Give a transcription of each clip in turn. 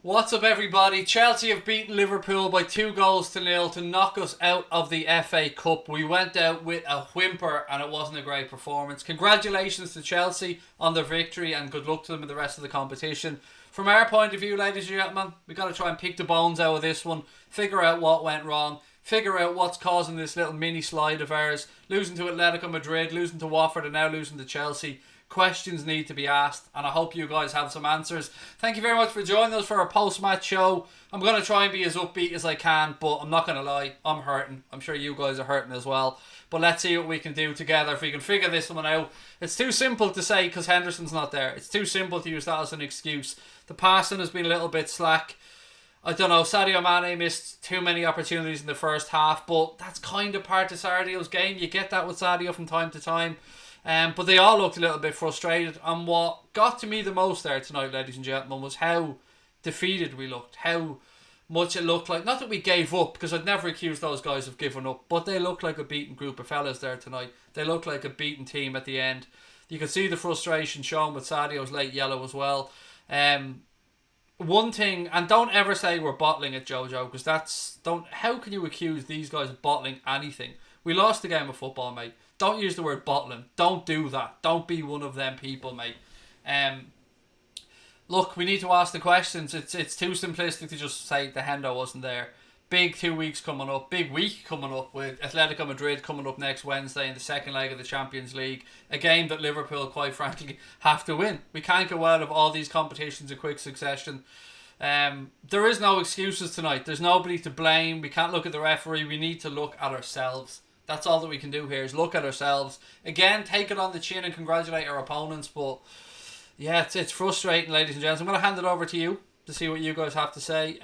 What's up, everybody? Chelsea have beaten Liverpool by 2 goals to 0 to knock us out of the FA Cup. We went out with a whimper and it wasn't a great performance. Congratulations to Chelsea on their victory and good luck to them in the rest of the competition. From our point of view, ladies and gentlemen, we've got to try and pick the bones out of this one, figure out what went wrong, figure out what's causing this little mini slide of ours, losing to Atletico Madrid, losing to Watford and now losing to Chelsea. Questions need to be asked, and I hope you guys have some answers. Thank you very much for joining us for our post-match show. I'm going to try and be as upbeat as I can, but I'm not going to lie, I'm hurting. I'm sure you guys are hurting as well. But let's see what we can do together if we can figure this one out. It's too simple to say because Henderson's not there. It's too simple to use that as an excuse. The passing has been a little bit slack. I don't know, Sadio Mane missed too many opportunities in the first half, but that's kind of part of Sardio's game. You get that with Sadio from time to time. But they all looked a little bit frustrated. And what got to me the most there tonight, ladies and gentlemen, was how defeated we looked. How much it looked like, not that we gave up, because I'd never accuse those guys of giving up, but they looked like a beaten group of fellas there tonight. They looked like a beaten team at the end. You could see the frustration shown with Sadio's late yellow as well. One thing, and don't ever say we're bottling it, Jojo, because how can you accuse these guys of bottling anything? We lost the game of football, mate. Don't use the word bottling. Don't do that. Don't be one of them people, mate. Look, we need to ask the questions. It's too simplistic to just say the Hendo wasn't there. Big 2 weeks coming up. Big week coming up with Atletico Madrid coming up next Wednesday in the second leg of the Champions League. A game that Liverpool, quite frankly, have to win. We can't go out of all these competitions in quick succession. There is no excuses tonight. There's nobody to blame. We can't look at the referee. We need to look at ourselves. That's all that we can do here is look at ourselves. Again, take it on the chin and congratulate our opponents. But yeah, it's frustrating, ladies and gents. I'm going to hand it over to you to see what you guys have to say.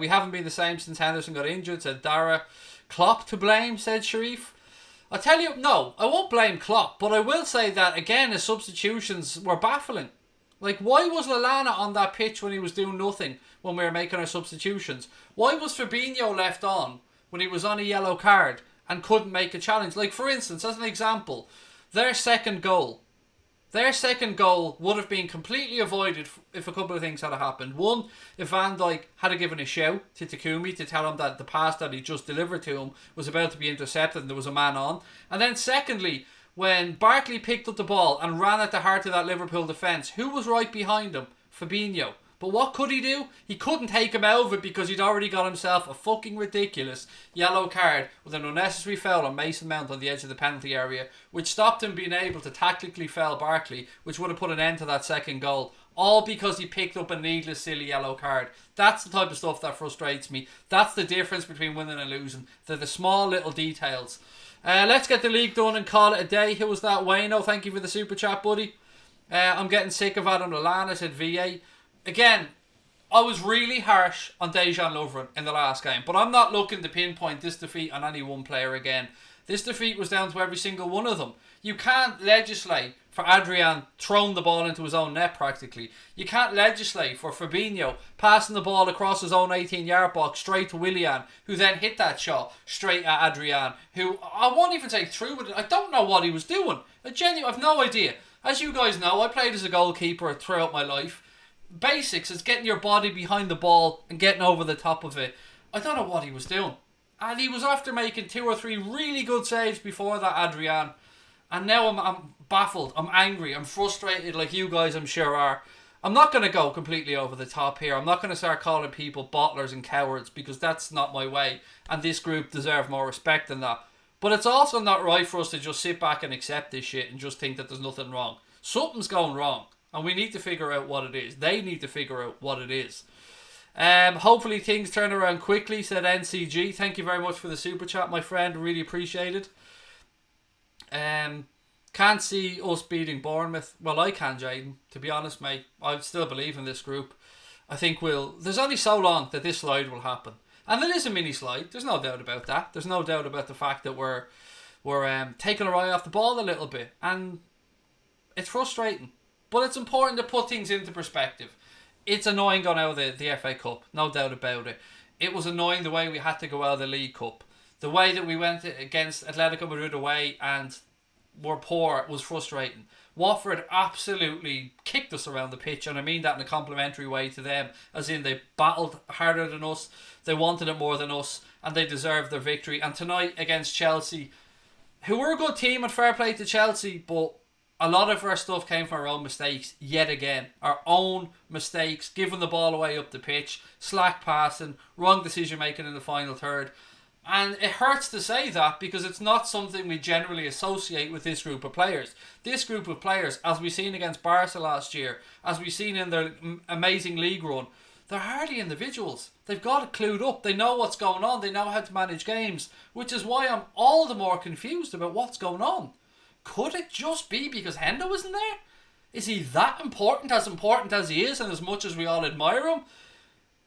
We haven't been the same since Henderson got injured, said Dara. Klopp to blame, said Sharif. I tell you, no, I won't blame Klopp. But I will say that, again, his substitutions were baffling. Like, why was Lallana on that pitch when he was doing nothing when we were making our substitutions? Why was Firmino left on when he was on a yellow card and couldn't make a challenge? Like, for instance, as an example, their second goal would have been completely avoided if a couple of things had happened. One, if Van Dijk had given a shout to Takumi to tell him that the pass that he just delivered to him was about to be intercepted and there was a man on. And then secondly, when Barkley picked up the ball and ran at the heart of that Liverpool defence, who was right behind him? Fabinho. But what could he do? He couldn't take him out of it because he'd already got himself a fucking ridiculous yellow card with an unnecessary foul on Mason Mount on the edge of the penalty area, which stopped him being able to tactically foul Barkley, which would have put an end to that second goal. All because he picked up a needless, silly yellow card. That's the type of stuff that frustrates me. That's the difference between winning and losing. They're the small little details. Let's get the league done and call it a day. Who was that? Wayno, thank you for the super chat, buddy. I'm getting sick of Adam Lallana, said VA. Again, I was really harsh on Dejan Lovren in the last game, but I'm not looking to pinpoint this defeat on any one player again. This defeat was down to every single one of them. You can't legislate for Adrian throwing the ball into his own net practically. You can't legislate for Fabinho passing the ball across his own 18-yard box straight to Willian, who then hit that shot straight at Adrian, who I won't even take through with it. I don't know what he was doing. I've no idea. As you guys know, I played as a goalkeeper throughout my life. Basics is getting your body behind the ball and getting over the top of it. I don't know what he was doing. And he was after making 2 or 3 really good saves before that, Adrian. And now I'm baffled, I'm angry, I'm frustrated like you guys I'm sure are. I'm not going to go completely over the top here. I'm not going to start calling people bottlers and cowards because that's not my way. And this group deserve more respect than that. But it's also not right for us to just sit back and accept this shit and just think that there's nothing wrong. Something's going wrong. And we need to figure out what it is. They need to figure out what it is. Hopefully things turn around quickly, said NCG. Thank you very much for the super chat, my friend. Really appreciate it. Can't see us beating Bournemouth. Well, I can, Jadon. To be honest, mate, I still believe in this group. I think there's only so long that this slide will happen. And it is a mini slide. There's no doubt about that. There's no doubt about the fact that we're taking our eye off the ball a little bit. And it's frustrating. But it's important to put things into perspective. It's annoying going out of the FA Cup, no doubt about it. It was annoying the way we had to go out of the League Cup. The way that we went against Atletico Madrid away and were poor was frustrating. Watford absolutely kicked us around the pitch, and I mean that in a complimentary way to them, as in they battled harder than us, they wanted it more than us, and they deserved their victory. And tonight against Chelsea, who were a good team, and fair play to Chelsea, but a lot of our stuff came from our own mistakes yet again. Our own mistakes, giving the ball away up the pitch, slack passing, wrong decision making in the final third. And it hurts to say that because it's not something we generally associate with this group of players. This group of players, as we've seen against Barca last year, as we've seen in their amazing league run, they're hardly individuals. They've got it clued up. They know what's going on. They know how to manage games, which is why I'm all the more confused about what's going on. Could it just be because Hendo isn't there? Is he that important as he is, and as much as we all admire him?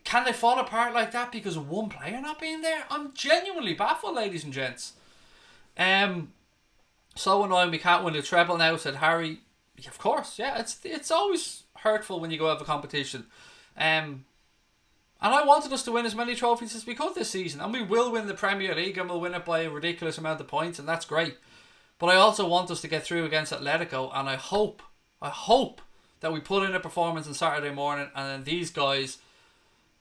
Can they fall apart like that because of one player not being there? I'm genuinely baffled, ladies and gents. So annoying we can't win the treble now, said Harry. Yeah, of course, yeah. It's always hurtful when you go out of a competition. And I wanted us to win as many trophies as we could this season, and we will win the Premier League, and we'll win it by a ridiculous amount of points, and that's great. But I also want us to get through against Atletico, and I hope that we put in a performance on Saturday morning, and then these guys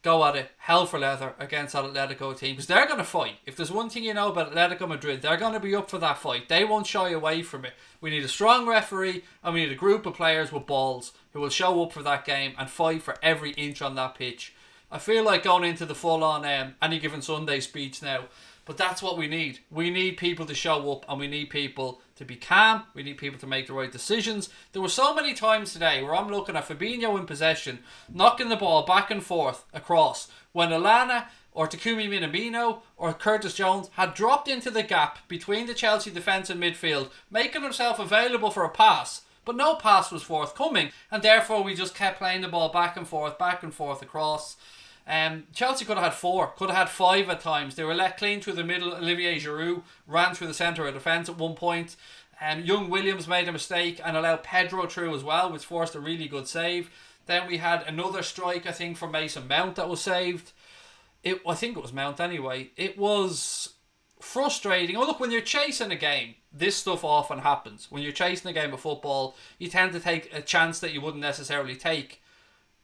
go at it hell for leather against that Atletico team, because they're going to fight. If there's one thing you know about Atletico Madrid, they're going to be up for that fight. They won't shy away from it. We need a strong referee, and we need a group of players with balls who will show up for that game and fight for every inch on that pitch. I feel like going into the full-on Any Given Sunday speech now, but that's what we need. We need people to show up, and we need people to be calm. We need people to make the right decisions. There were so many times today where I'm looking at Fabinho in possession, knocking the ball back and forth across, when Alana or Takumi Minamino or Curtis Jones had dropped into the gap between the Chelsea defence and midfield, making himself available for a pass, but no pass was forthcoming, and therefore we just kept playing the ball back and forth across. Chelsea could have had 4, could have had 5 at times. They were let clean through the middle. Olivier Giroud ran through the centre of defence at one point. Young Williams made a mistake and allowed Pedro through as well, which forced a really good save. Then we had another strike, I think, from Mason Mount that was saved. I think it was Mount anyway. It was frustrating. Oh, look, when you're chasing a game, this stuff often happens. When you're chasing a game of football, you tend to take a chance that you wouldn't necessarily take.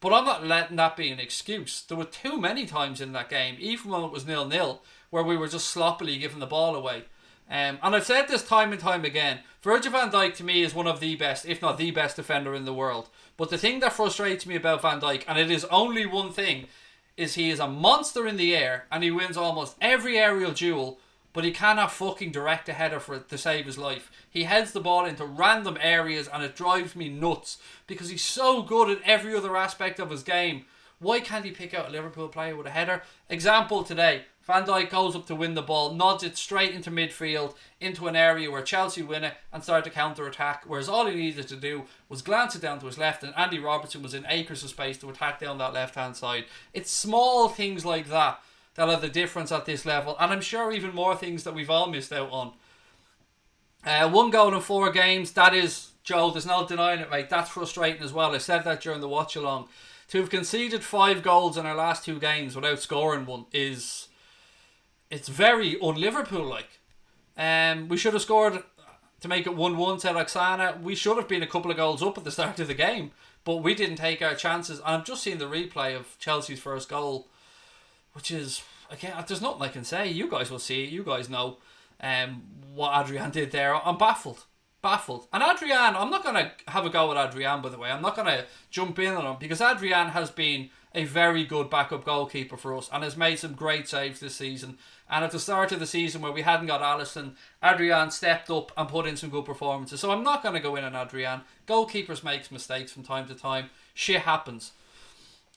But I'm not letting that be an excuse. There were too many times in that game, even when it was 0-0, where we were just sloppily giving the ball away. And I've said this time and time again, Virgil van Dijk to me is one of the best, if not the best defender in the world. But the thing that frustrates me about Van Dijk, and it is only one thing, is he is a monster in the air and he wins almost every aerial duel, but he cannot fucking direct a header to save his life. He heads the ball into random areas and it drives me nuts because he's so good at every other aspect of his game. Why can't he pick out a Liverpool player with a header? Example today, Van Dijk goes up to win the ball, nods it straight into midfield, into an area where Chelsea win it and start to counter-attack, whereas all he needed to do was glance it down to his left, and Andy Robertson was in acres of space to attack down that left-hand side. It's small things like that that are the difference at this level, and I'm sure even more things that we've all missed out on. 1 goal in 4 games, that is, Joe, there's no denying it, mate. That's frustrating as well. I said that during the watch-along. To have conceded 5 goals in our last 2 games without scoring one it's very un-Liverpool-like. We should have scored to make it 1-1, said Oksana. We should have been a couple of goals up at the start of the game, but we didn't take our chances. And I've just seen the replay of Chelsea's first goal, which is, again, there's nothing I can say. You guys will see it. You guys know what Adrian did there. I'm baffled. And Adrian, I'm not going to have a go at Adrian, by the way. I'm not going to jump in on him because Adrian has been a very good backup goalkeeper for us and has made some great saves this season. And at the start of the season where we hadn't got Alisson, Adrian stepped up and put in some good performances. So I'm not going to go in on Adrian. Goalkeepers make mistakes from time to time. Shit happens.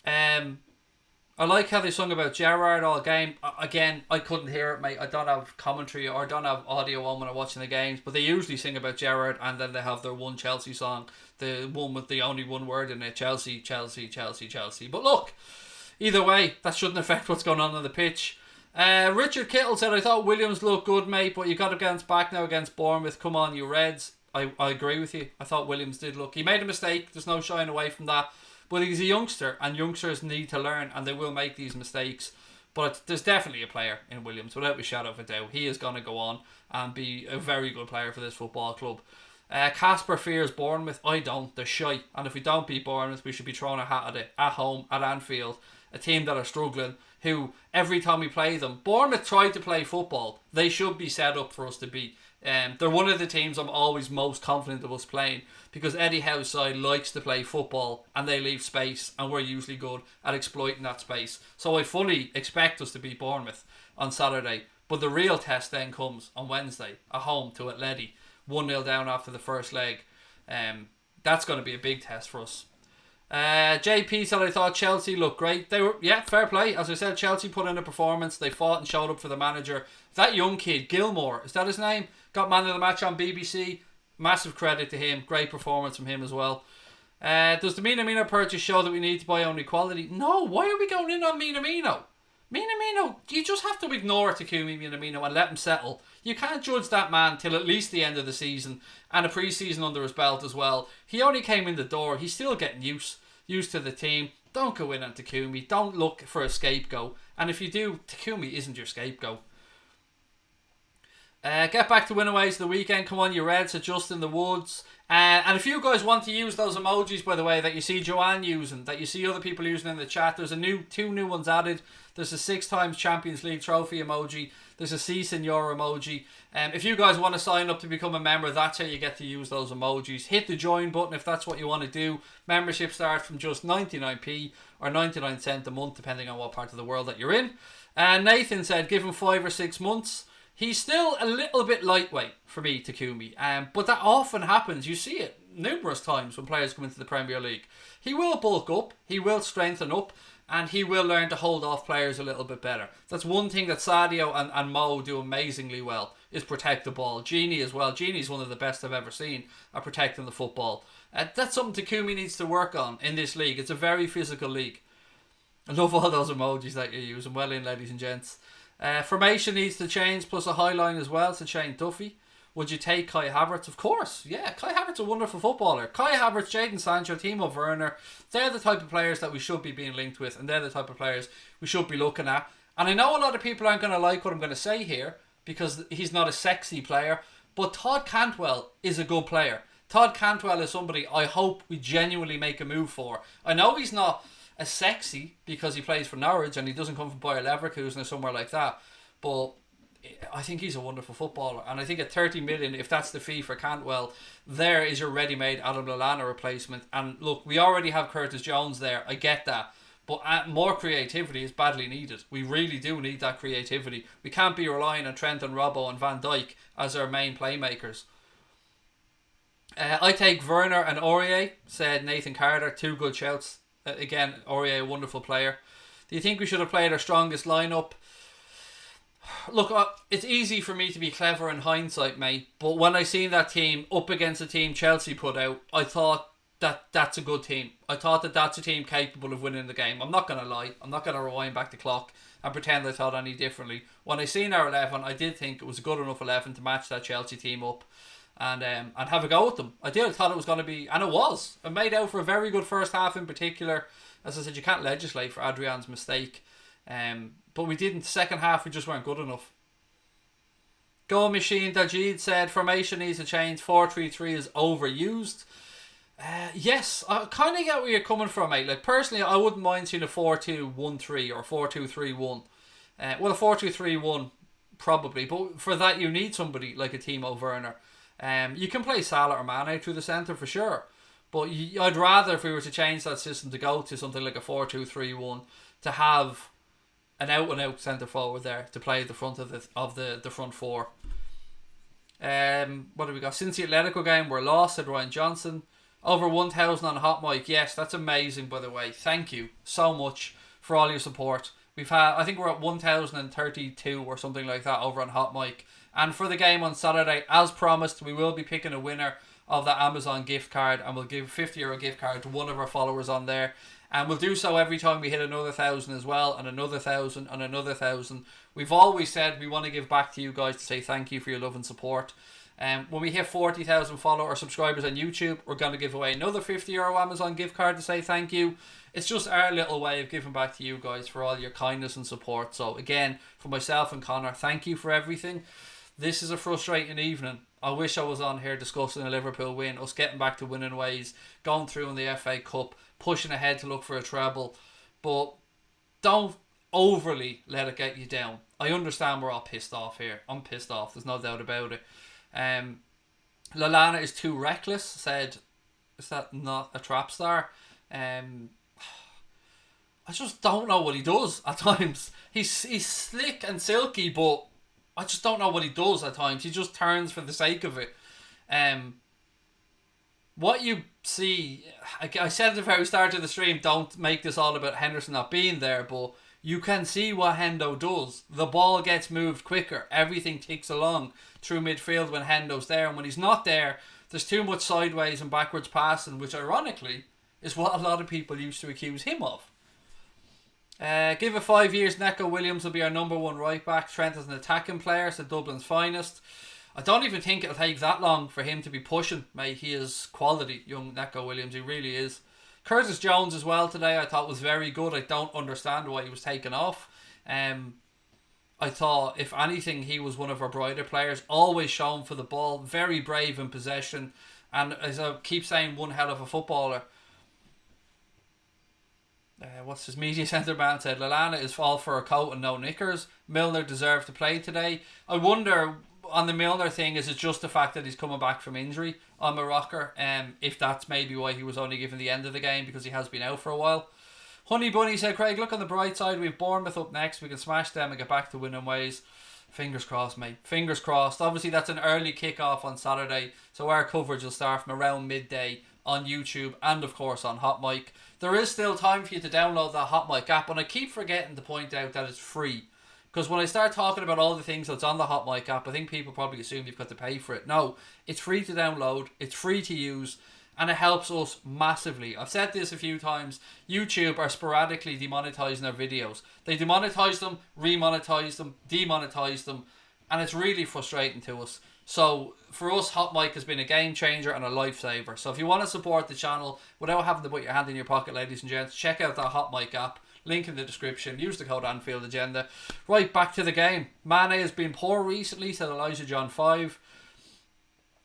I like how they sung about Gerrard all game. Again, I couldn't hear it, mate. I don't have commentary or I don't have audio on when I'm watching the games, but they usually sing about Gerrard and then they have their one Chelsea song, the one with the only one word in it, Chelsea, Chelsea, Chelsea, Chelsea. But look, either way, that shouldn't affect what's going on the pitch. Richard Kittle said, I thought Williams looked good, mate, but you got to bounce back now against Bournemouth. Come on, you Reds. I agree with you. I thought Williams did look. He made a mistake. There's no shying away from that. But he's a youngster, and youngsters need to learn, and they will make these mistakes. But there's definitely a player in Williams, without a shadow of a doubt. He is going to go on and be a very good player for this football club. Casper fears Bournemouth. I don't. They're shite. And if we don't beat Bournemouth, we should be throwing a hat at it. At home, at Anfield. A team that are struggling, who every time we play them, Bournemouth tried to play football. They should be set up for us to beat. They're one of the teams I'm always most confident of us playing, because Eddie Howe's side likes to play football and they leave space, and we're usually good at exploiting that space. So I fully expect us to beat Bournemouth on Saturday. But the real test then comes on Wednesday at home to Atleti. 1-0 down after the first leg. That's going to be a big test for us. JP said, I thought Chelsea looked great. They were, fair play. As I said, Chelsea put in a performance. They fought and showed up for the manager. That young kid, Gilmore, is that his name? Got man of the match on BBC. Massive credit to him. Great performance from him as well. Does the Minamino purchase show that we need to buy only quality? No, why are we going in on Minamino? Minamino, you just have to ignore Takumi Minamino and let him settle. You can't judge that man till at least the end of the season, and a pre-season under his belt as well. He only came in the door. He's still getting used to the team. Don't go in on Takumi. Don't look for a scapegoat. And if you do, Takumi isn't your scapegoat. Get back to win-aways the weekend. Come on, you Reds, adjust in the woods. And if you guys want to use those emojis, by the way, that you see Joanne using, that you see other people using in the chat, there's two new ones added. There's a 6 times Champions League trophy emoji. There's a C Senor emoji. If you guys want to sign up to become a member, that's how you get to use those emojis. Hit the join button if that's what you want to do. Membership starts from just 99p or 99 cents a month, depending on what part of the world that you're in. And Nathan said, give him 5 or 6 months. He's still a little bit lightweight for me, Takumi. But that often happens. You see it numerous times when players come into the Premier League. He will bulk up. He will strengthen up. And he will learn to hold off players a little bit better. That's one thing that Sadio and Mo do amazingly well, is protect the ball. Genie as well. Genie's one of the best I've ever seen at protecting the football. That's something Takumi needs to work on in this league. It's a very physical league. I love all those emojis that you're using. Well in, ladies and gents. Formation needs to change, plus a high line as well to Shane Duffy. Would you take Kai Havertz? Of course, yeah. Kai Havertz is a wonderful footballer. Kai Havertz, Jadon Sancho, Timo Werner, they're the type of players that we should be being linked with, and they're the type of players we should be looking at. And I know a lot of people aren't going to like what I'm going to say here, because he's not a sexy player, but Todd Cantwell is a good player. Todd Cantwell is somebody I hope we genuinely make a move for. I know he's not as sexy because he plays for Norwich and he doesn't come from Bayer Leverkusen or somewhere like that, but I think he's a wonderful footballer, and I think at 30 million, if that's the fee for Cantwell, there is your ready-made Adam Lallana replacement. And look, we already have Curtis Jones there, I get that, but more creativity is badly needed. We really do need that creativity. We can't be relying on Trent and Robbo and Van Dijk as our main playmakers. I take Werner and Aurier, said Nathan Carter. 2 good shouts. Again, Aurier, a wonderful player. Do you think we should have played our strongest lineup? Look, it's easy for me to be clever in hindsight, mate, but when I seen that team up against the team Chelsea put out, I thought that's a good team. I thought that's a team capable of winning the game. I'm not going to lie. I'm not going to rewind back the clock and pretend I thought any differently. When I seen our 11, I did think it was a good enough 11 to match that Chelsea team up and have a go with them. I did. I thought it was going to be, and it was. It made out for a very good first half in particular. As I said, you can't legislate for Adrian's mistake. But we didn't. Second half, we just weren't good enough. Goal Machine Dajid said, formation needs to change. 4-3-3 is overused. Yes, I kind of get where you're coming from, mate. Like, personally, I wouldn't mind seeing a 4-2-1-3 or 4-2-3-1. Well, a 4-2-3-1 probably, but for that you need somebody like a Timo Werner. You can play Salah or Mane through the centre for sure, but I'd rather, if we were to change that system, to go to something like a 4-2-3-1, to have an out-and-out centre forward there to play at the front of the front four. What do we got? Since the Atletico game, we're lost, said Ryan Johnson. Over 1,000 on Hot Mic. Yes, that's amazing, by the way. Thank you so much for all your support. We've had, I think we're at 1,032 or something like that over on Hot Mic. And for the game on Saturday, as promised, we will be picking a winner of that Amazon gift card, and we'll give a €50 gift card to one of our followers on there. And we'll do so every time we hit another 1,000 as well, and another 1,000 and another 1,000. We've always said we want to give back to you guys to say thank you for your love and support. When we hit 40,000 follower or subscribers on YouTube, we're going to give away another €50 Amazon gift card to say thank you. It's just our little way of giving back to you guys for all your kindness and support. So again, for myself and Connor, thank you for everything. This is a frustrating evening, I wish I was on here discussing a Liverpool win, us getting back to winning ways, going through in the FA Cup, pushing ahead to look for a treble. But don't overly let it get you down. I understand we're all pissed off here. I'm pissed off. There's no doubt about it. Lallana is too reckless. Said, is that not a trap star? I just don't know what he does at times. He's slick and silky, but I just don't know what he does at times. He just turns for the sake of it. What you see, I said at the very start of the stream, don't make this all about Henderson not being there, but you can see what Hendo does. The ball gets moved quicker. Everything ticks along through midfield when Hendo's there. And when he's not there, there's too much sideways and backwards passing, which ironically is what a lot of people used to accuse him of. Give it 5 years, Neco Williams will be our number one right back. Trent is an attacking player, so Dublin's finest. I don't even think it'll take that long for him to be pushing, mate. He is quality, young Neco Williams. He really is. Curtis Jones as well today I thought was very good. I don't understand why he was taken off. I thought, if anything, he was one of our brighter players. Always shown for the ball. Very brave in possession. And as I keep saying, one hell of a footballer. What's his media centre man said? Lallana is all for a coat and no knickers. Milner deserved to play today. I wonder, on the Milner thing, is it just the fact that he's coming back from injury on Morocco? If that's maybe why he was only given the end of the game, because he has been out for a while. Honey Bunny said, Craig, look on the bright side. We have Bournemouth up next. We can smash them and get back to winning ways. Fingers crossed, mate. Fingers crossed. Obviously, that's an early kick-off on Saturday, so our coverage will start from around midday on YouTube and, of course, on Hot Mic. There is still time for you to download that Hot Mic app, and I keep forgetting to point out that it's free. Because when I start talking about all the things that's on the Hot Mic app, I think people probably assume you've got to pay for it. No, it's free to download, it's free to use, and it helps us massively. I've said this a few times. YouTube are sporadically demonetizing their videos. They demonetize them, remonetize them, demonetize them, and it's really frustrating to us. So for us, Hot Mic has been a game changer and a lifesaver. So if you want to support the channel without having to put your hand in your pocket, ladies and gents, check out that Hot Mic app. Link in the description. Use the code Anfield Agenda. Right, back to the game. Mane has been poor recently, said Elijah John 5.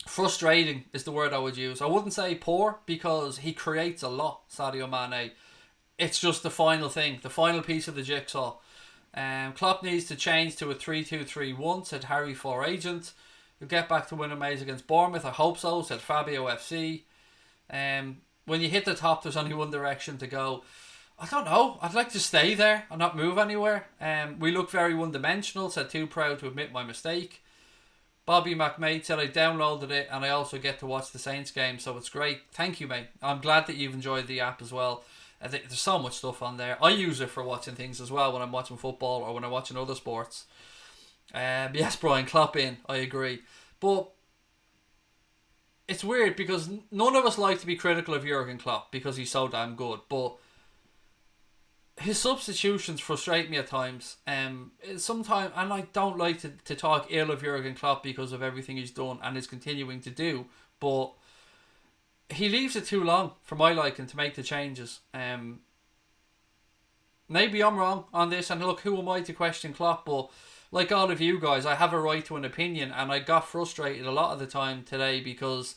Frustrating is the word I would use. I wouldn't say poor, because he creates a lot, Sadio Mane. It's just the final thing, the final piece of the jigsaw. Klopp needs to change to a 3-2-3-1, said Harry 4 Agent. You'll get back to winning ways against Bournemouth. I hope so, said Fabio FC. When you hit the top, there's only one direction to go. I don't know. I'd like to stay there and not move anywhere. We look very one-dimensional, said Too Proud to Admit My Mistake. Bobby McMade said, I downloaded it and I also get to watch the Saints game, so it's great. Thank you, mate. I'm glad that you've enjoyed the app as well. There's so much stuff on there. I use it for watching things as well when I'm watching football or when I'm watching other sports. Yes, Brian, Klopp in. I agree. But it's weird because none of us like to be critical of Jurgen Klopp because he's so damn good. But his substitutions frustrate me at times. Sometimes, and I don't like to talk ill of Jurgen Klopp because of everything he's done and is continuing to do. But he leaves it too long for my liking to make the changes. Maybe I'm wrong on this, and look, who am I to question Klopp? But like all of you guys, I have a right to an opinion, and I got frustrated a lot of the time today because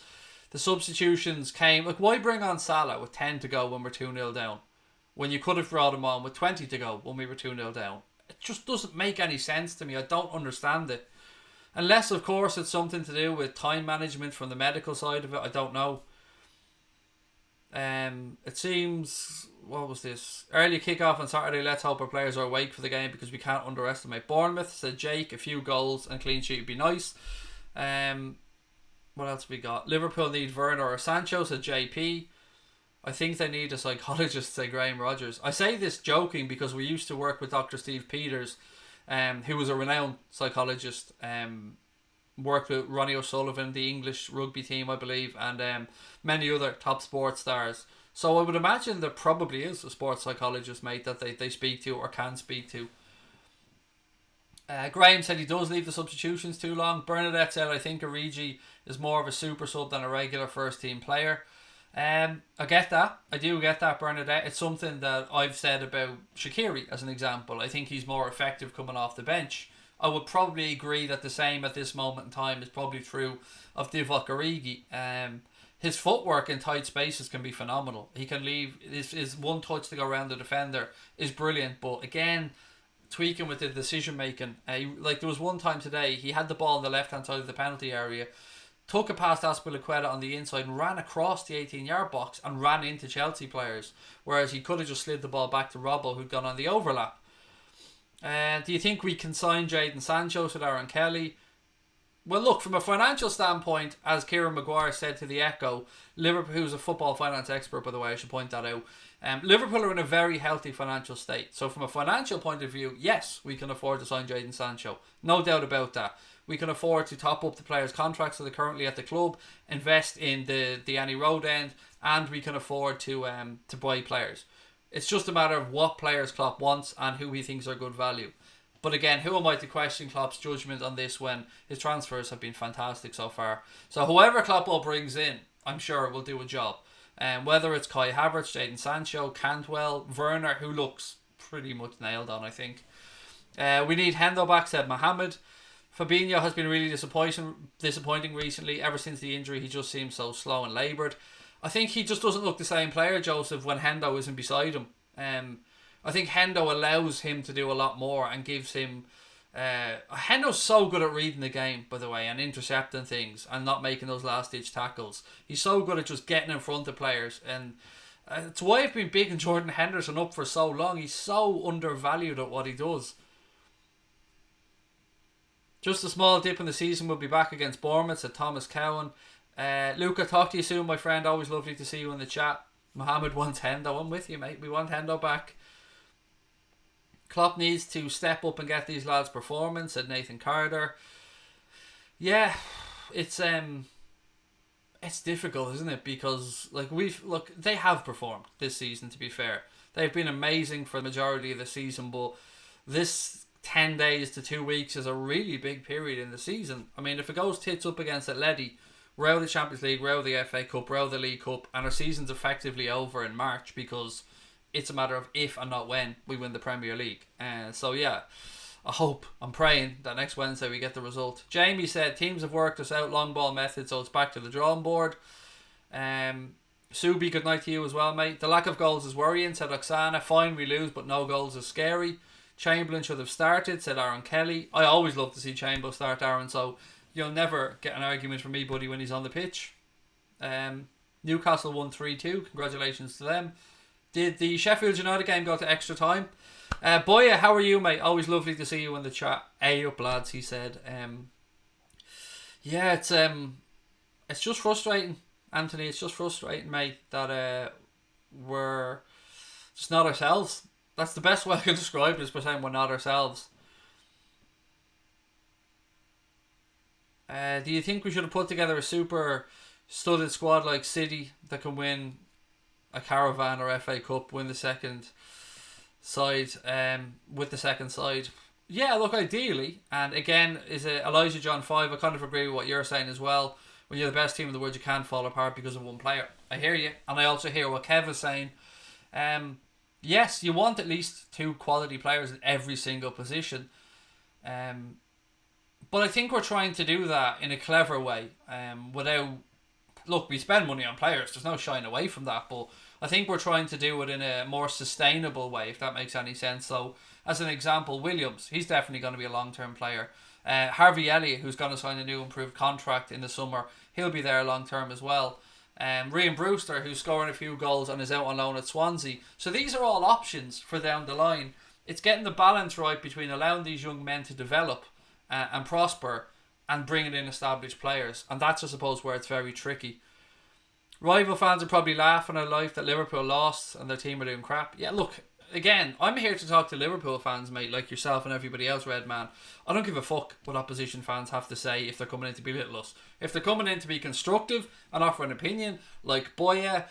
the substitutions came. Like, why bring on Salah with 10 to go when we're 2-0 down? When you could have brought him on with 20 to go when we were 2-0 down. It just doesn't make any sense to me. I don't understand it. Unless, of course, it's something to do with time management from the medical side of it. I don't know. It seems, what was this? Early kickoff on Saturday. Let's hope our players are awake for the game because we can't underestimate Bournemouth, said Jake. A few goals and clean sheet would be nice. What else we got? Liverpool need Werner or Sancho, said JP. I think they need a psychologist, said Graham Rogers. I say this joking because we used to work with Dr. Steve Peters, who was a renowned psychologist. Worked with Ronnie O'Sullivan, the English rugby team, I believe, and many other top sports stars. So I would imagine there probably is a sports psychologist, mate, that they speak to or can speak to. Graham said he does leave the substitutions too long. Bernadette said, I think Origi is more of a super sub than a regular first team player. I get that. I do get that, Bernadette. It's something that I've said about Shaqiri as an example. I think he's more effective coming off the bench. I would probably agree that the same at this moment in time is probably true of Divock Origi. His footwork in tight spaces can be phenomenal. He can leave his one touch to go around the defender is brilliant. But again, tweaking with the decision making, like there was one time today he had the ball on the left hand side of the penalty area, took it past Azpilicueta on the inside and ran across the 18-yard box and ran into Chelsea players, whereas he could have just slid the ball back to Robbo, who'd gone on the overlap. Do you think we can sign Jadon Sancho? Said Aaron Kelly. Well, look, from a financial standpoint, as Kieran Maguire said to the Echo, Liverpool, who's a football finance expert, by the way, I should point that out, Liverpool are in a very healthy financial state. So from a financial point of view, yes, we can afford to sign Jadon Sancho. No doubt about that. We can afford to top up the players' contracts that are currently at the club, invest in the Annie Road end, and we can afford to buy players. It's just a matter of what players Klopp wants and who he thinks are good value. But again, who am I to question Klopp's judgment on this when his transfers have been fantastic so far? So whoever Klopp brings in, I'm sure will do a job. Whether it's Kai Havertz, Jadon Sancho, Cantwell, Werner, who looks pretty much nailed on, I think. We need Hendo back, said Mohamed. Fabinho has been really disappointing recently. Ever since the injury, he just seems so slow and laboured. I think he just doesn't look the same player, Joseph, when Hendo isn't beside him. I think Hendo allows him to do a lot more and gives him... Hendo's so good at reading the game, by the way, and intercepting things and not making those last-ditch tackles. He's so good at just getting in front of players, and it's why I've been big in Jordan Henderson up for so long. He's so undervalued at what he does. Just a small dip in the season. We'll be back against Bournemouth, said Thomas Cowan. Luca, talk to you soon, my friend. Always lovely to see you in the chat. Mohammed wants Hendo. I'm with you, mate. We want Hendo back. Klopp needs to step up and get these lads performance, said Nathan Carter. Yeah, it's difficult, isn't it? Because they have performed this season, to be fair. They've been amazing for the majority of the season, but this 10 days to 2 weeks is a really big period in the season. I mean, if it goes tits up against Atleti, we're out of the Champions League, we're out of the FA Cup, we're out of the League Cup, and our season's effectively over in March because it's a matter of if and not when we win the Premier League. So yeah, I'm praying that next Wednesday we get the result. Jamie said teams have worked us out long ball method, so it's back to the drawing board. Subi, good night to you as well, mate. The lack of goals is worrying, said Oksana. Fine, we lose, but no goals is scary. Chamberlain should have started, said Aaron Kelly. I always love to see Chamberlain start, Aaron, so you'll never get an argument from me, buddy, when he's on the pitch. Newcastle won 3-2. Congratulations to them. Did the Sheffield United game go to extra time? Boya, how are you, mate? Always lovely to see you in the chat. Hey up, lads, he said. Yeah, it's just frustrating, Anthony. It's just frustrating, mate, that we're just not ourselves. That's the best way I can describe it, is by saying we're not ourselves. Do you think we should have put together a super studded squad like City that can win a Caravan or FA Cup, win the second side with the second side? Yeah, look, ideally. And again, is it Elijah John 5? I kind of agree with what you're saying as well. When you're the best team in the world, you can't fall apart because of one player. I hear you. And I also hear what Kev is saying. Yes, you want at least 2 quality players in every single position. But I think we're trying to do that in a clever way. Without... Look, we spend money on players. There's no shying away from that. But I think we're trying to do it in a more sustainable way, if that makes any sense. So, as an example, Williams, he's definitely going to be a long-term player. Harvey Elliott, who's going to sign a new improved contract in the summer, he'll be there long-term as well. Ryan Brewster, who's scoring a few goals and is out on loan at Swansea. So these are all options for down the line. It's getting the balance right between allowing these young men to develop and prosper and bringing in established players. And that's, I suppose, where it's very tricky. Rival fans are probably laughing at life that Liverpool lost and their team are doing crap. Yeah, look, again, I'm here to talk to Liverpool fans, mate, like yourself and everybody else, Red Man. I don't give a fuck what opposition fans have to say if they're coming in to belittle us. If they're coming in to be constructive and offer an opinion, like Boya,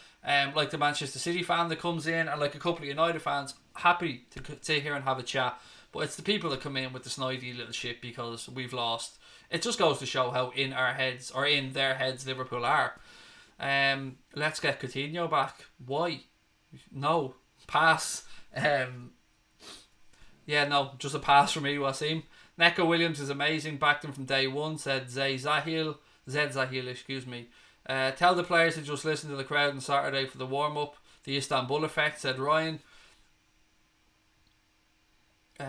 like the Manchester City fan that comes in, and like a couple of United fans, happy to sit here and have a chat. But it's the people that come in with the snidey little shit because we've lost. It just goes to show how in our heads, or in their heads, Liverpool are. Let's get Coutinho back. Why? No. Pass. Yeah, no. Just a pass from me, Wasim. Neko Williams is amazing. Backed him from day one, said Zed Zahil, excuse me. Tell the players to just listen to the crowd on Saturday for the warm-up. The Istanbul effect, said Ryan.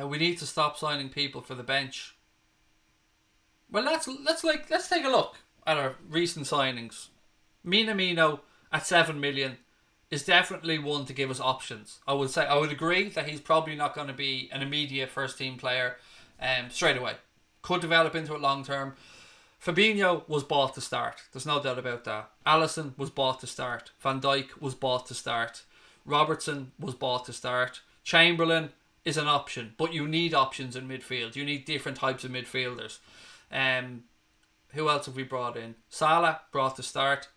We need to stop signing people for the bench. Well, let's take a look at our recent signings. Minamino at 7 million is definitely one to give us options. I would agree that he's probably not going to be an immediate first team player straight away. Could develop into it long term. Fabinho was bought to start. There's no doubt about that. Alisson was bought to start. Van Dijk was bought to start. Robertson was bought to start. Chamberlain is an option, but you need options in midfield. You need different types of midfielders. Who else have we brought in? Salah brought to start.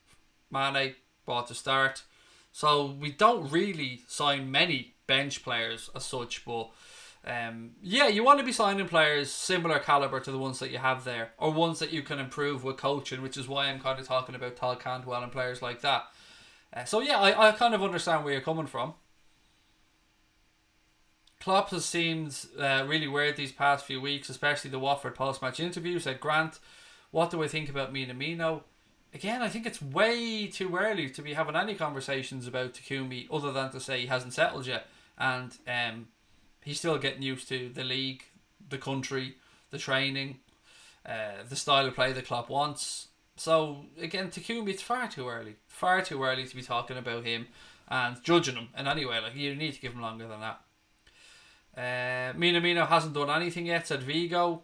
Mane brought to start. So we don't really sign many bench players as such, but you want to be signing players similar calibre to the ones that you have there, or ones that you can improve with coaching, which is why I'm kind of talking about Todd Cantwell and players like that. I kind of understand where you're coming from. Klopps has seemed really weird these past few weeks, especially the Watford post-match interview. Said, Grant, what do I think about Minamino? Again, I think it's way too early to be having any conversations about Takumi other than to say he hasn't settled yet. And he's still getting used to the league, the country, the training, the style of play that Klopp wants. So, again, Takumi, it's far too early. Far too early to be talking about him and judging him in any way. Like, you need to give him longer than that. Minamino hasn't done anything yet, said Vigo.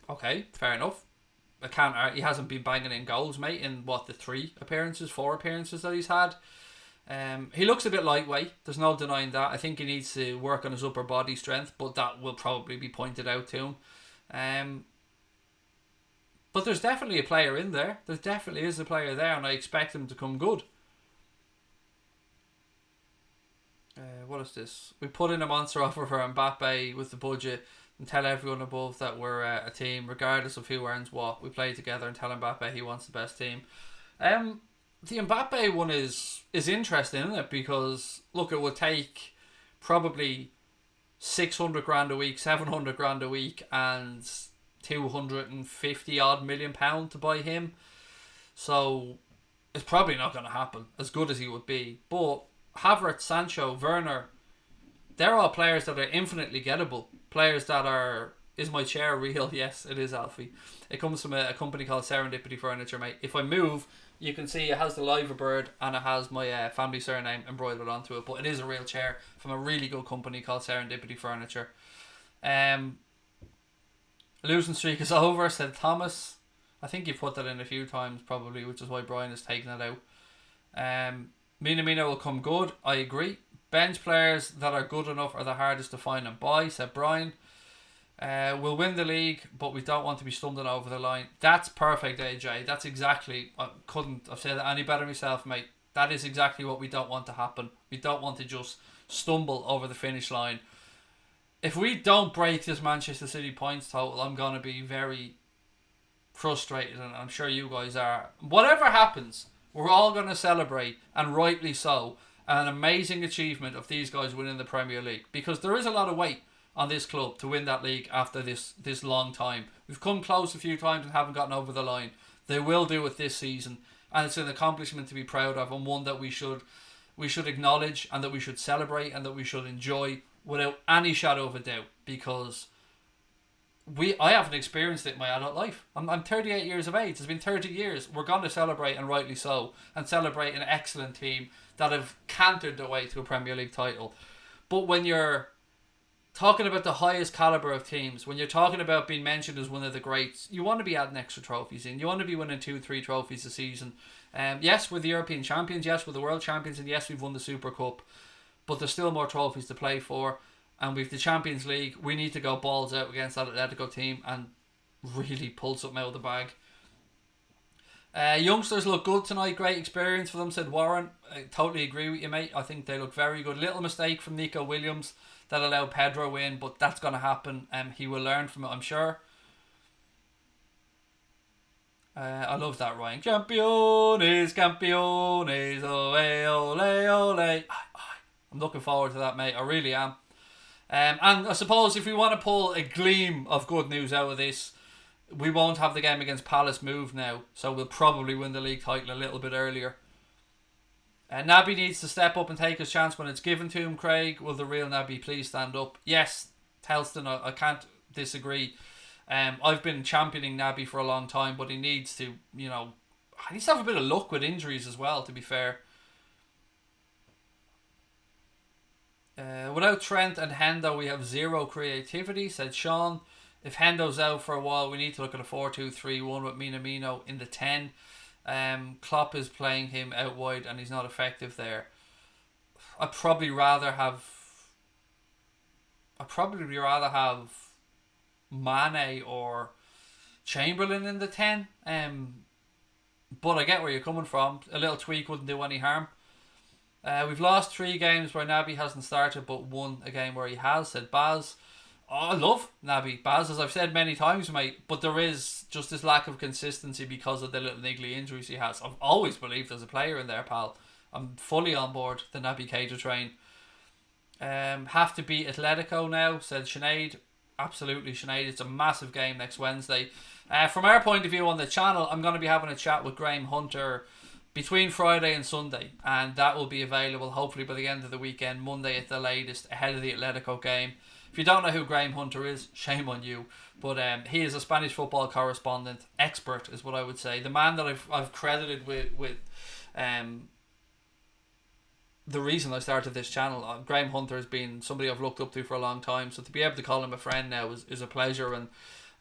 Okay, fair enough. He hasn't been banging in goals, mate, in the 4 appearances that he's had. He looks a bit lightweight. There's no denying that. I think he needs to work on his upper body strength, but that will probably be pointed out to him. But there's definitely a player in there. There definitely is a player there, and I expect him to come good. What is this? We put in a monster offer for Mbappe with the budget and tell everyone above that we're a team, regardless of who earns what. We play together and tell Mbappe he wants the best team. The Mbappe one is interesting, isn't it? Because, look, it would take probably 600 grand a week, 700 grand a week, and 250 odd million pound to buy him. So it's probably not going to happen, as good as he would be. But Havertz, Sancho, Werner, they're all players that are infinitely gettable. Players that are... Is my chair real? Yes, it is, Alfie. It comes from a company called Serendipity Furniture, mate. If I move, you can see it has the liver bird and it has my family surname embroidered onto it. But it is a real chair from a really good company called Serendipity Furniture. Losing streak is over, said Thomas. I think you put that in a few times probably, which is why Brian is taking it out. Minamino will come good. I agree. Bench players that are good enough are the hardest to find and buy, said Brian. We'll win the league, but we don't want to be stumbling over the line. That's perfect, AJ. That's exactly... I've said it any better myself, mate. That is exactly what we don't want to happen. We don't want to just stumble over the finish line. If we don't break this Manchester City points total, I'm going to be very frustrated, and I'm sure you guys are. Whatever happens, we're all going to celebrate, and rightly so, an amazing achievement of these guys winning the Premier League, because there is a lot of weight on this club to win that league after this long time. We've come close a few times and haven't gotten over the line. They will do it this season, and it's an accomplishment to be proud of, and one that we should acknowledge, and that we should celebrate, and that we should enjoy without any shadow of a doubt, because I haven't experienced it in my adult life. I'm 38 years of age. It's been 30 years. We're going to celebrate, and rightly so, and celebrate an excellent team that have cantered their way to a Premier League title. But when you're talking about the highest calibre of teams, when you're talking about being mentioned as one of the greats, you want to be adding extra trophies in. You want to be winning 2-3 trophies a season. Yes, we're the European champions. Yes, we're the world champions. And yes, we've won the Super Cup. But there's still more trophies to play for. And we've the Champions League. We need to go balls out against that Atletico team and really pull something out of the bag. Youngsters look good tonight. Great experience for them, said Warren. I totally agree with you, mate. I think they look very good. Little mistake from Nico Williams that allowed Pedro in, but that's going to happen. He will learn from it, I'm sure. I love that, Ryan. Campeones, campeones, ole, ole, ole. I'm looking forward to that, mate. I really am. And I suppose if we want to pull a gleam of good news out of this, we won't have the game against Palace moved now, so we'll probably win the league title a little bit earlier. Naby needs to step up and take his chance when it's given to him, Craig. Will the real Naby please stand up? Yes, Telston, I can't disagree. I've been championing Naby for a long time, but he needs to, he needs to have a bit of luck with injuries as well, to be fair. Without Trent and Hendo, we have zero creativity, said Sean. If Hendo's out for a while, we need to look at a 4-2-3-1 with Minamino in the 10. Klopp is playing him out wide and he's not effective there. I'd probably rather have Mane or Chamberlain in the 10. But I get where you're coming from. A little tweak wouldn't do any harm. We've lost 3 games where Naby hasn't started, but won a game where he has, said Baz. Oh, I love Naby, Baz, as I've said many times, mate. But there is just this lack of consistency because of the little niggly injuries he has. I've always believed there's a player in there, pal. I'm fully on board the Navigator Train. Have to beat Atletico now, said Sinead. Absolutely, Sinead. It's a massive game next Wednesday. From our point of view on the channel, I'm going to be having a chat with Graham Hunter between Friday and Sunday, and that will be available hopefully by the end of the weekend, Monday at the latest, ahead of the Atletico game. If you don't know who Graham Hunter is, shame on you, but he is a Spanish football correspondent, expert is what I would say. The man that I've credited with the reason I started this channel. Graham Hunter has been somebody I've looked up to for a long time, so to be able to call him a friend now is a pleasure,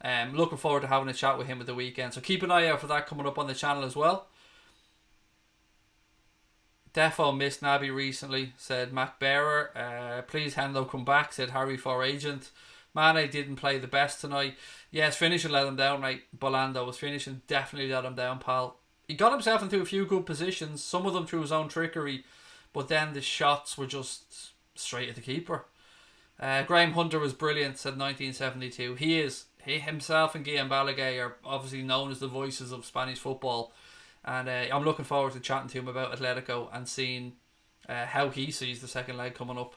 and looking forward to having a chat with him at the weekend. So keep an eye out for that coming up on the channel as well. Defo missed Naby recently, said Mac Bearer. Please Hendo come back, said Harry for Agent. Mane didn't play the best tonight. Yes, finishing let him down, right? Bolando was finishing, definitely let him down, pal. He got himself into a few good positions, some of them through his own trickery, but then the shots were just straight at the keeper. Graham Hunter was brilliant, said 1972. He is. He himself and Guillaume Balaguer are obviously known as the voices of Spanish football. And I'm looking forward to chatting to him about Atletico and seeing how he sees the second leg coming up.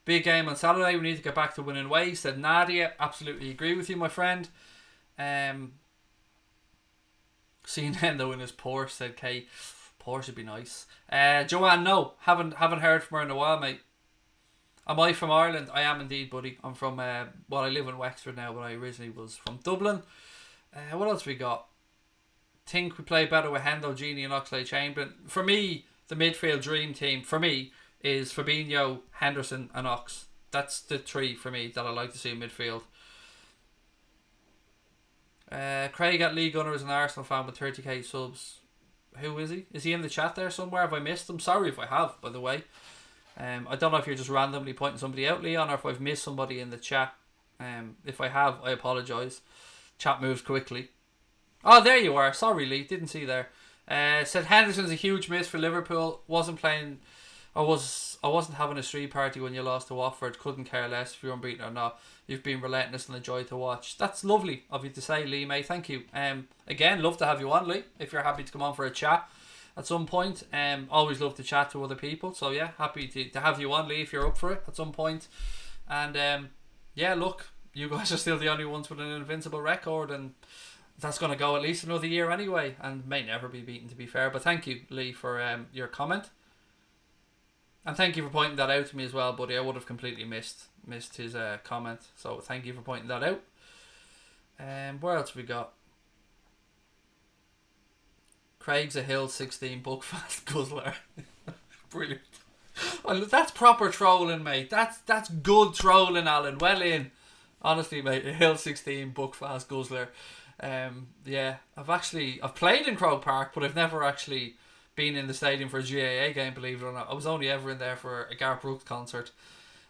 Big game on Saturday. We need to get back to winning ways, said Nadia. Absolutely agree with you, my friend. Seeing Hendo in his Porsche, said Kay. Porsche would be nice. Joanne, no. Haven't heard from her in a while, mate. Am I from Ireland? I am indeed, buddy. I'm from, I live in Wexford now, but I originally was from Dublin. What else we got? Think we play better with Hendo, Gini and Oxlade-Chamberlain. For me, the midfield dream team, for me, is Fabinho, Henderson and Ox. That's the 3 for me that I like to see in midfield. Craig at League Gunner is an Arsenal fan with 30k subs. Who is he? Is he in the chat there somewhere? Have I missed him? Sorry if I have, by the way. I don't know if you're just randomly pointing somebody out, Leon, or if I've missed somebody in the chat. If I have, I apologise. Chat moves quickly. Oh, there you are. Sorry, Lee. Didn't see there. Said Henderson's a huge miss for Liverpool. Wasn't playing. I wasn't having a street party when you lost to Watford. Couldn't care less if you're unbeaten or not. You've been relentless and a joy to watch. That's lovely of you to say, Lee, mate. Thank you. Again, love to have you on, Lee. If you're happy to come on for a chat at some point. Always love to chat to other people. So yeah, happy to have you on, Lee, if you're up for it at some point. And yeah, look. You guys are still the only ones with an invincible record, and that's going to go at least another year anyway, and may never be beaten, to be fair. But thank you, Lee, for your comment, and thank you for pointing that out to me as well, buddy. I would have completely missed his comment, so thank you for pointing that out. Where else have we got? Craig's a Hill 16 Buckfast guzzler. Brilliant. Well, that's proper trolling, mate. That's good trolling, Alan. Well in. Honestly, mate, a Hill 16 Buckfast guzzler. Yeah, I've played in Croke Park, but I've never actually been in the stadium for a GAA game, believe it or not. I was only ever in there for a Garth Brooks concert.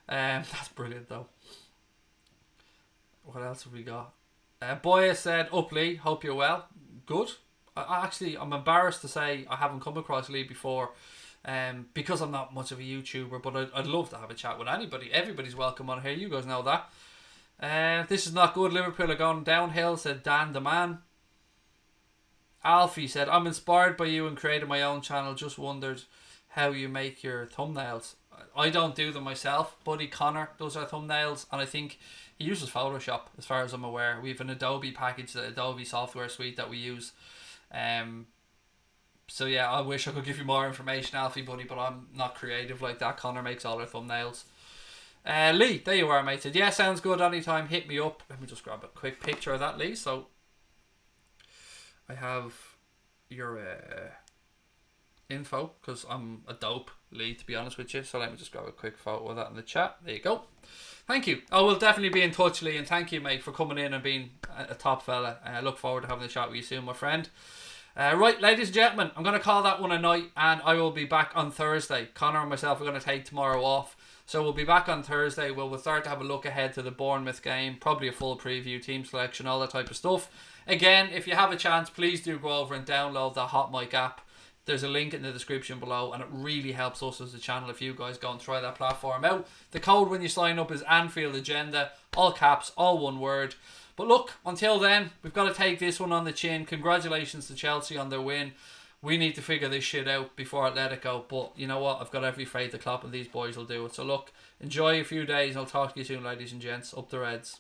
That's brilliant though. What else have we got? Boya said, up Lee, hope you're well. Good. I'm embarrassed to say I haven't come across Lee before, because I'm not much of a YouTuber, but I'd love to have a chat with anybody. Everybody's welcome on here, you guys know that. This is not good. Liverpool are going downhill, said Dan the man. Alfie said, I'm inspired by you and created my own channel. Just wondered how you make your thumbnails. I don't do them myself. Buddy Connor does our thumbnails, and I think he uses Photoshop, as far as I'm aware. We have an Adobe package, the Adobe software suite that we use. So yeah, I wish I could give you more information, Alfie, buddy, but I'm not creative like that. Connor makes all our thumbnails. Lee, there you are, mate. Said, yeah, sounds good. Anytime, hit me up. Let me just grab a quick picture of that, Lee. So I have your info, because I'm a dope, Lee, to be honest with you. So let me just grab a quick photo of that in the chat. There you go. Thank you. I will definitely be in touch, Lee, and thank you, mate, for coming in and being a top fella. I look forward to having a chat with you soon, my friend. Right, ladies and gentlemen, I'm going to call that one a night, and I will be back on Thursday. Connor and myself are going to take tomorrow off, so we'll be back on Thursday. We'll start to have a look ahead to the Bournemouth game, probably a full preview, team selection, all that type of stuff. Again, if you have a chance, please do go over and download the Hot Mic app. There's a link in the description below, and it really helps us as a channel if you guys go and try that platform out. The code when you sign up is Anfield Agenda, all caps, all one word. But look, until then, we've got to take this one on the chin. Congratulations to Chelsea on their win. We need to figure this shit out before Atletico. But you know what? I've got every faith the Klopp and these boys will do it. So look, enjoy a few days. I'll talk to you soon, ladies and gents. Up the Reds.